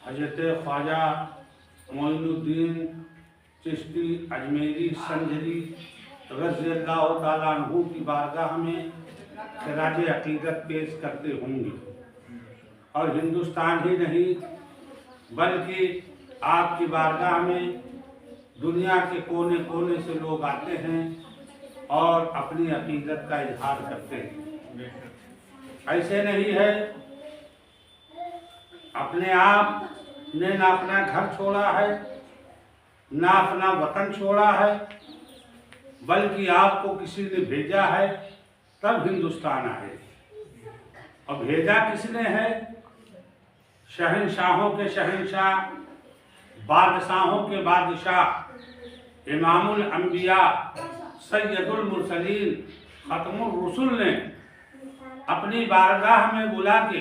हजरत ख्वाजा मोइनुद्दीन चिश्ती अजमेरी संजरी रज़ी अल्लाह ताला अन्हु की बारगाह में खिराज अकीदत पेश करते होंगे। और हिंदुस्तान ही नहीं बल्कि आपकी बारगाह में दुनिया के कोने कोने से लोग आते हैं और अपनी अकीदत का इजहार करते हैं। ऐसे नहीं है अपने आप ने ना अपना घर छोड़ा है ना अपना वतन छोड़ा है, बल्कि आपको किसी ने भेजा है तब हिंदुस्तान आए। और भेजा किसने है? शहंशाहों के शहंशाह, बादशाहों के बादशाह, इमामुल अंबिया, सैयदुल मुरसलीन, खत्मुर रसूल ने अपनी बारगाह में बुला के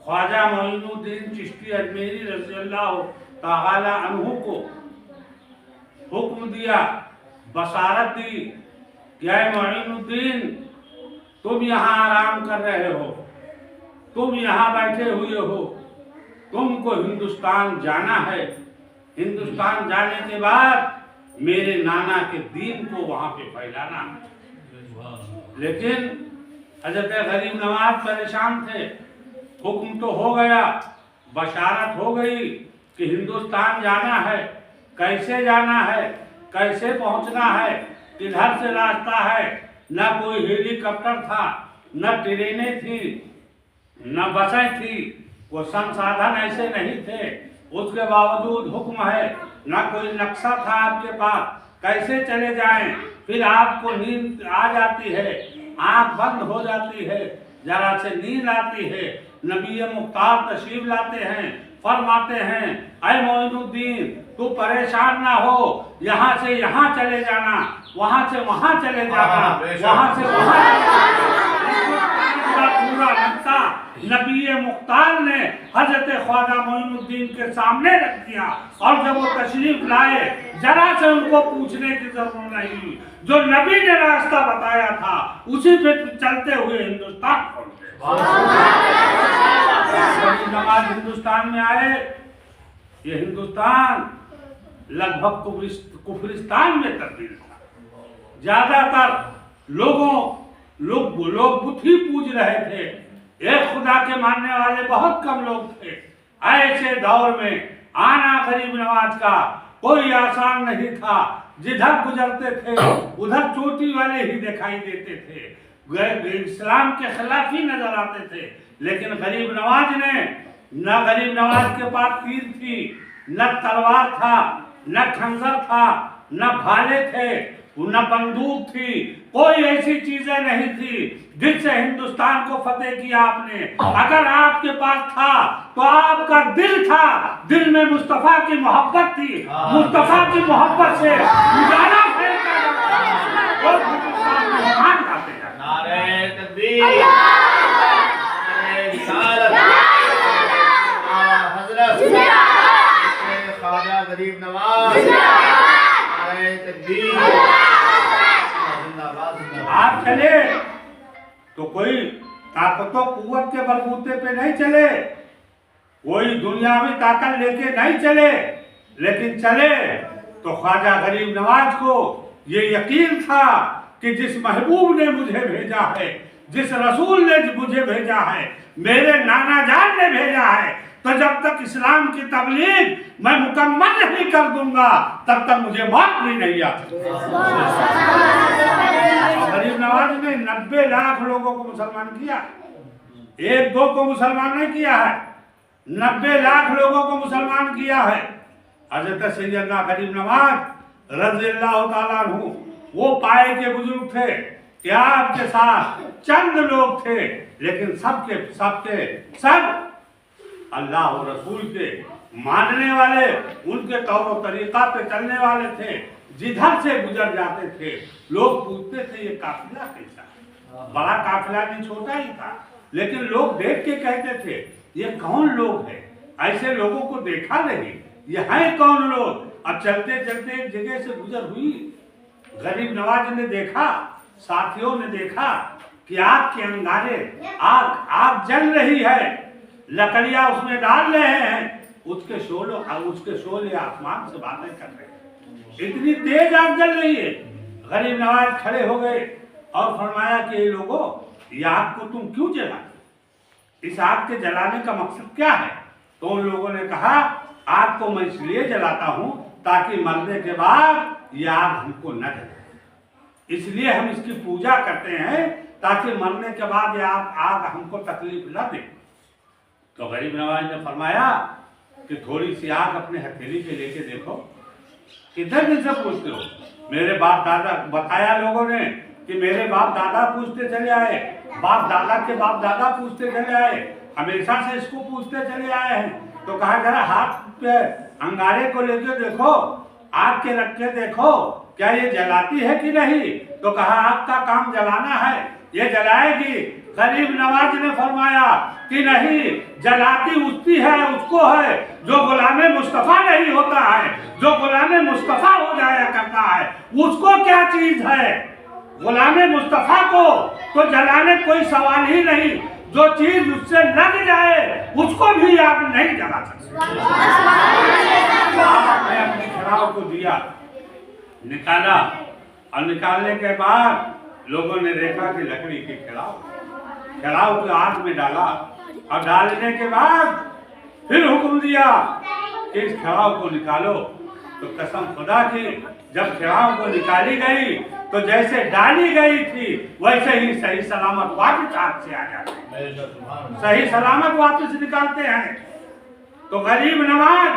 ख्वाजा मोइनुद्दीन चिश्ती अजमेरी रज़ी अल्लाह ताला अन्हु को हुक्म दिया, बशारत दी कि ऐ मोइनुद्दीन, तुम यहाँ आराम कर रहे हो, तुम यहाँ बैठे हुए हो, तुमको हिंदुस्तान जाना है। हिंदुस्तान जाने के बाद मेरे नाना के दीन को वहाँ पे फैलाना है। लेकिन हजरत गरीब नवाज परेशान थे। हुक्म तो हो गया, बशारत हो गई कि हिंदुस्तान जाना है। कैसे जाना है, कैसे पहुंचना है, किधर से रास्ता है? न कोई हेलीकॉप्टर था, न ट्रेनें थी, न बसें थी, वो संसाधन ऐसे नहीं थे। उसके बावजूद हुक्म है, न कोई नक्शा था आपके पास, कैसे चले जाएं? फिर आपको नींद आ जाती है, आंख बंद हो जाती है, जरा से नींद आती है। नबी मुख्तार तशरीफ लाते हैं, फरमाते हैं ऐ मोइनुद्दीन, तू परेशान ना हो, यहाँ से यहाँ चले जाना, वहाँ से वहाँ चले जाना, वहाँ से वहाँ पूरा नक्शा नबी मुख्तार ने हजरत ख्वाजा मोइनुद्दीन के सामने रख दिया। और जब वो तशरीफ लाए, जरा से उनको पूछने की जरूरत नहीं, जो नबी ने रास्ता बताया था उसी पे चलते हुए हिंदुस्तान पहुंचे। नवाज हिंदुस्तान में आए। ये हिंदुस्तान लगभग कुफरिस्तान में तब्दील था। ज्यादातर लोग बुत ही पूज रहे थे। एक खुदा के मानने वाले बहुत कम लोग थे। ऐसे दौर में आना गरीब नवाज का कोई आसान नहीं था। जिधर गुजरते थे उधर चोटी वाले ही दिखाई देते थे, इस्लाम के खिलाफ ही नजर आते थे। लेकिन गरीब नवाज ने, न गरीब नवाज के पास तीर थी, न तलवार था, न खंजर था, न भाले थे, न बंदूक थी, कोई ऐसी चीजें नहीं थी जिससे हिंदुस्तान को फतेह किया आपने। अगर आपके पास था तो आपका दिल था, दिल में मुस्तफा की मोहब्बत थी, मुस्तफा की मोहब्बत से उजाला फैलता था और हिंदुस्तान में ईमान लाते जाते। नारे तकबीर, नारे रिसालत, हजरत ख्वाजा गरीब नवाज, नारे तकबीर। आप चले तो कोई ताकतों कुव्वत के बलबूते पे नहीं चले, कोई दुनियावी ताकत लेके नहीं चले, लेकिन चले तो ख्वाजा गरीब नवाज को ये यकीन था कि जिस महबूब ने मुझे भेजा है, जिस रसूल ने मुझे भेजा है, मेरे नाना जान ने भेजा है, तो जब तक इस्लाम की तबलीग मैं मुकम्मल नहीं कर दूंगा तब तक मुझे मौत भी नहीं आ सकती। गरीब नवाज ने 90 लाख लोगों को मुसलमान किया, एक दो को मुसलमान नहीं किया है, 90 लाख लोगों को मुसलमान किया है। हजरत सैयदना गरीब नवाज रज़ी अल्लाह ताला अन्हु वो पाए के बुजुर्ग थे कि आपके साथ चंद लोग थे, लेकिन सब अल्लाह और रसूल के मानने वाले, उनके तौर तरीका पे चलने वाले थे। जिधर से गुजर जाते थे लोग पूछते थे ये काफिला कैसा? बड़ा काफिला नहीं, छोटा ही था, लेकिन लोग देख के कहते थे ये कौन लोग है? ऐसे लोगों को देखा नहीं, ये हैं कौन लोग? अब चलते चलते एक जगह से गुजर हुई, गरीब नवाज ने देखा, साथियों ने देखा कि आग के अंगारे, आग जल रही है, लकड़ियां उसमें डाल रहे हैं, उसके शोले आसमान से बातें कर रहे हैं। इतनी तेज आग जल रही है। गरीब नवाज खड़े हो गए और फरमाया कि ये लोगों, ये आग को तुम क्यों जलाते? इस आग के जलाने का मकसद क्या है? तो उन लोगों ने कहा, आग को मैं इसलिए जलाता हूं ताकि मरने के बाद ये आग हमको न जले, इसलिए हम इसकी पूजा करते हैं ताकि मरने के बाद ये आग हमको तकलीफ न दे। तो गरीब नवाज ने फरमाया कि थोड़ी सी आग अपने हथेली पे लेके देखो। किधर से पूछते हो? मेरे बाप दादा, बताया लोगों ने कि मेरे बाप दादा पूछते चले आए, बाप दादा के बाप दादा पूछते चले आए, हमेशा से इसको पूछते चले आए हैं। तो कहा जरा हाथ पे अंगारे को लेके देखो, आग के रख के देखो, क्या ये जलाती है कि नहीं? तो कहा आग का काम जलाना है, ये जलाएगी। गरीब नवाज ने फरमाया कि नहीं, जलाती उसकी है, उसको है जो गुलामे मुस्तफा नहीं होता है, जो गुलामे मुस्तफा हो जाया करता है। उसको क्या चीज है? गुलामे मुस्तफा को तो जलाने कोई सवाल ही नहीं। जो चीज उससे लग जाए उसको भी आप नहीं जला सकते। आपने अपने खिलाव को दिया, निकाला, और निकालने के बाद लोगों ने देखा कि लकड़ी की खिलाव को आग में डाला, और डालने के बाद फिर हुक्म दिया कि इस खिलाव को निकालो। तो कसम खुदा की, जब खिलाव को निकाली गई तो जैसे डाली गई थी वैसे ही सही सलामत वापस आग से आ जाती, सही सलामत वापस निकालते हैं। तो गरीब नवाज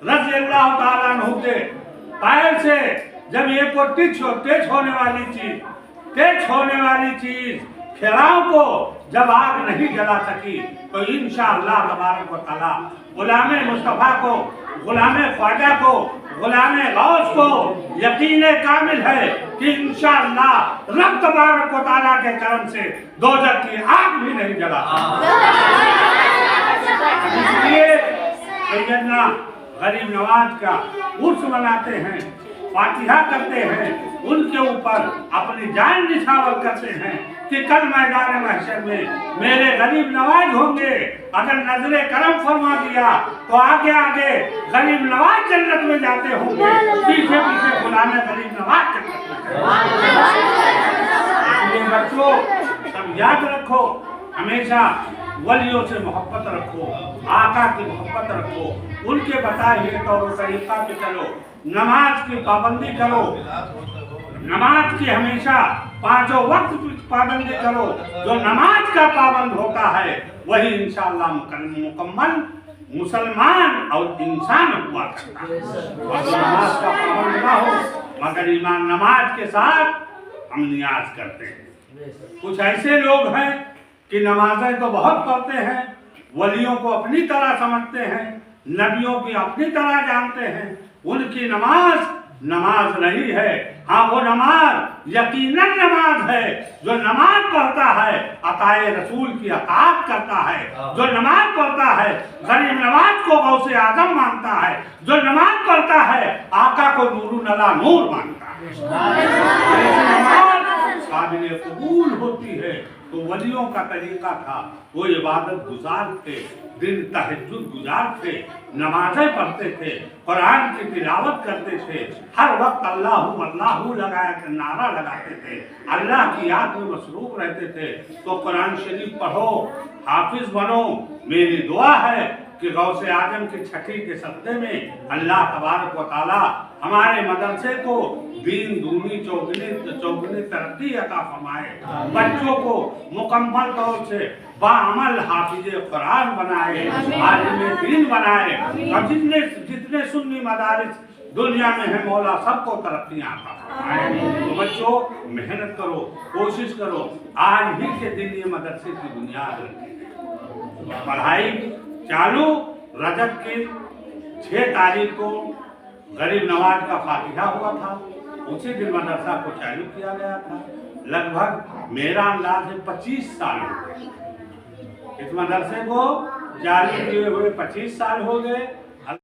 रज़ी अल्लाह ताला अन्हु के पैर से जब ये तेज होने वाली चीज खिलाव को जब आग नहीं जला सकी, तो इंशाअल्लाह तबारक व तआला गुलामे मुस्तफा को, गुलामे ख्वाजा को, गुलामे गौस को यकीन कामिल है कि इंशाअल्लाह रब तबारक व तआला के करम से दोजख की आग भी नहीं जला। इसलिए सैयदना गरीब नवाज का उर्स मनाते हैं, फातिहा करते हैं, उनके ऊपर अपनी जान निछावर करते हैं कि कल मैदान महशर में मेरे गरीब नवाज होंगे। अगर नजरे करम फरमा दिया तो आगे आगे गरीब नवाज जन्नत में जाते होंगे, पीछे पीछे गुलामे गरीब नवाज जन्नत में। बच्चों सब याद रखो, हमेशा वलियों से मोहब्बत रखो, आका की मोहब्बत रखो, उनके बताए हुए तौर तरीका पे चलो, नमाज की पाबंदी करो, नमाज की हमेशा 5 वक्त पाबंदी करो। जो नमाज का पाबंद होता है वही इंशाअल्लाह मुकम्मल मुसलमान और इंसान हुआ करता है। और जो नमाज का पाबंद ना हो मगर ईमान नमाज के साथ हम नियाज करते हैं। कुछ ऐसे लोग हैं कि नमाजें तो बहुत पढ़ते हैं, वलियों को अपनी तरह समझते हैं, नबियों की अपनी तरह जानते हैं, उनकी नमाज नहीं है। हाँ, वो नमाज यकीनन नमाज है। जो नमाज पढ़ता है अताए रसूल की अताअत करता है, जो नमाज पढ़ता है गरीब नवाज को गौसे आजम मानता है, जो नमाज पढ़ता है आका को नूरुन अला नूर मानता है, नमाज काबिल कबूल होती है। तो वलियों का तरीका था, वो इबादत गुजार थे, दिन तहज्जुद गुजार थे, नमाजें पढ़ते थे, कुरान की तिलावत करते थे, हर वक्त अल्लाहू अल्लाहू लगाया कर नारा लगाते थे, अल्लाह की याद में मसरूफ रहते थे। तो कुरान शरीफ पढ़ो, हाफिज बनो। मेरी दुआ है कि गौसे आजम की छठी के सदक़े में अल्लाह तबारक व तआला हमारे मदरसे को दीन दूनी चौगुनी तरक्की अता फरमाए, बच्चों को मुकम्मल तौर से बाअमल हाफिज कुरान बनाए, आलिम दीन बनाए, और जितने सुन्नी मदारिस दुनिया में है मौला सबको तरक्कियां अता फरमाए। तो बच्चों मेहनत करो, कोशिश करो, आज ही के दिन ये मदरसे की बुनियाद रखी। पढ़ाई चालू, रजब की 6 तारीख को गरीब नवाज का फातिहा हुआ था, उसी दिन मदरसा को चालू किया गया था। लगभग मेरा अंदाज है 25 साल हो गए इस मदरसे को चालू किए हुए, 25 साल हो गए।